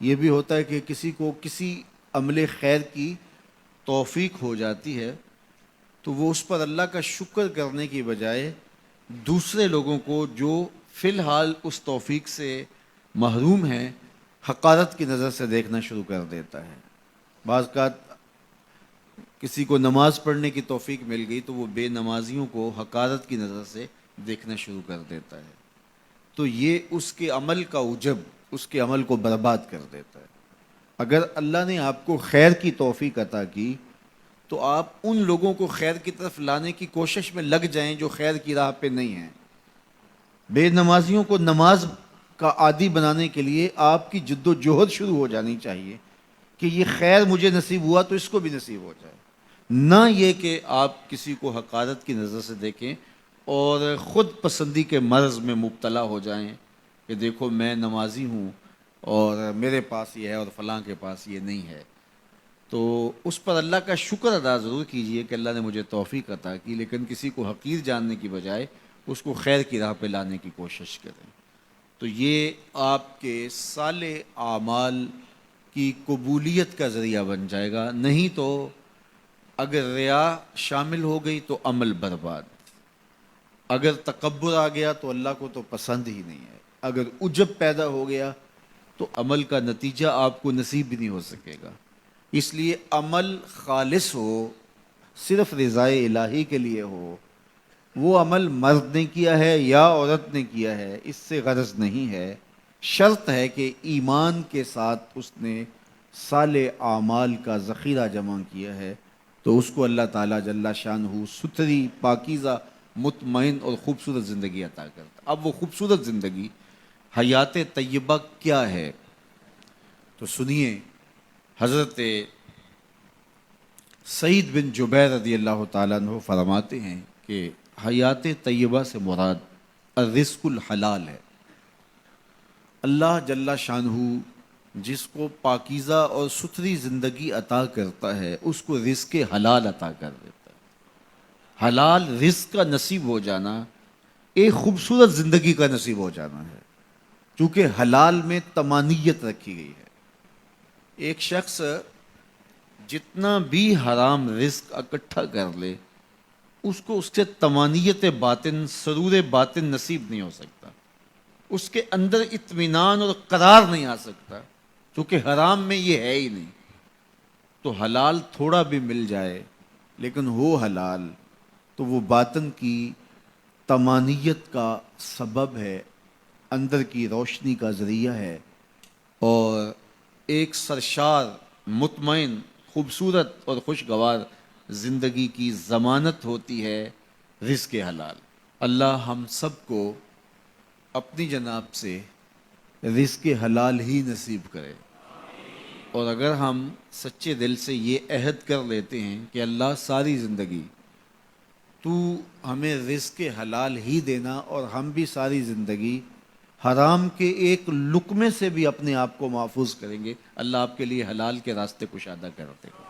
یہ بھی ہوتا ہے کہ کسی کو کسی عمل خیر کی توفیق ہو جاتی ہے تو وہ اس پر اللہ کا شکر کرنے کی بجائے دوسرے لوگوں کو جو فی الحال اس توفیق سے محروم ہیں حقارت کی نظر سے دیکھنا شروع کر دیتا ہے۔ بعض اوقات کسی کو نماز پڑھنے کی توفیق مل گئی تو وہ بے نمازیوں کو حقارت کی نظر سے دیکھنا شروع کر دیتا ہے، تو یہ اس کے عمل کا عجب، اس کے عمل کو برباد کر دیتا ہے۔ اگر اللہ نے آپ کو خیر کی توفیق عطا کی تو آپ ان لوگوں کو خیر کی طرف لانے کی کوشش میں لگ جائیں جو خیر کی راہ پہ نہیں ہیں۔ بے نمازیوں کو نماز کا عادی بنانے کے لیے آپ کی جد و جہد شروع ہو جانی چاہیے کہ یہ خیر مجھے نصیب ہوا تو اس کو بھی نصیب ہو جائے، نہ یہ کہ آپ کسی کو حقارت کی نظر سے دیکھیں اور خود پسندی کے مرض میں مبتلا ہو جائیں کہ دیکھو میں نمازی ہوں اور میرے پاس یہ ہے اور فلاں کے پاس یہ نہیں ہے۔ تو اس پر اللہ کا شکر ادا ضرور کیجئے کہ اللہ نے مجھے توفیق عطا کی، لیکن کسی کو حقیر جاننے کی بجائے اس کو خیر کی راہ پہ لانے کی کوشش کریں، تو یہ آپ کے صالح اعمال کی قبولیت کا ذریعہ بن جائے گا۔ نہیں تو اگر ریا شامل ہو گئی تو عمل برباد، اگر تکبر آ گیا تو اللہ کو تو پسند ہی نہیں ہے، اگر عجب پیدا ہو گیا تو عمل کا نتیجہ آپ کو نصیب بھی نہیں ہو سکے گا۔ اس لیے عمل خالص ہو، صرف رضائے الہی کے لیے ہو، وہ عمل مرد نے کیا ہے یا عورت نے کیا ہے اس سے غرض نہیں ہے، شرط ہے کہ ایمان کے ساتھ اس نے صالح اعمال کا ذخیرہ جمع کیا ہے، تو اس کو اللہ تعالیٰ جل شانہ ستھری، پاکیزہ، مطمئن اور خوبصورت زندگی عطا کرتا۔ اب وہ خوبصورت زندگی حیات طیبہ کیا ہے تو سنیے، حضرت سعید بن جبیر رضی اللہ تعالیٰ عنہ فرماتے ہیں کہ حیات طیبہ سے مراد الرزق الحلال ہے۔ اللہ جل شانہ جس کو پاکیزہ اور ستھری زندگی عطا کرتا ہے اس کو رزق حلال عطا کر دیتا ہے۔ حلال رزق کا نصیب ہو جانا ایک خوبصورت زندگی کا نصیب ہو جانا ہے، چونکہ حلال میں طمانیت رکھی گئی ہے۔ ایک شخص جتنا بھی حرام رزق اکٹھا کر لے اس کو اس سے طمانیت باطن، سرور باطن نصیب نہیں ہو سکتا، اس کے اندر اطمینان اور قرار نہیں آ سکتا، کیونکہ حرام میں یہ ہے ہی نہیں۔ تو حلال تھوڑا بھی مل جائے لیکن ہو حلال تو وہ باطن کی طمانیت کا سبب ہے، اندر کی روشنی کا ذریعہ ہے، اور ایک سرشار، مطمئن، خوبصورت اور خوشگوار زندگی کی ضمانت ہوتی ہے رزق حلال۔ اللہ ہم سب کو اپنی جناب سے رزق حلال ہی نصیب کرے، اور اگر ہم سچے دل سے یہ عہد کر لیتے ہیں کہ اللہ ساری زندگی تو ہمیں رزق حلال ہی دینا اور ہم بھی ساری زندگی حرام کے ایک لقمے سے بھی اپنے آپ کو محفوظ کریں گے، اللہ آپ کے لیے حلال کے راستے کشادہ کر دے گا۔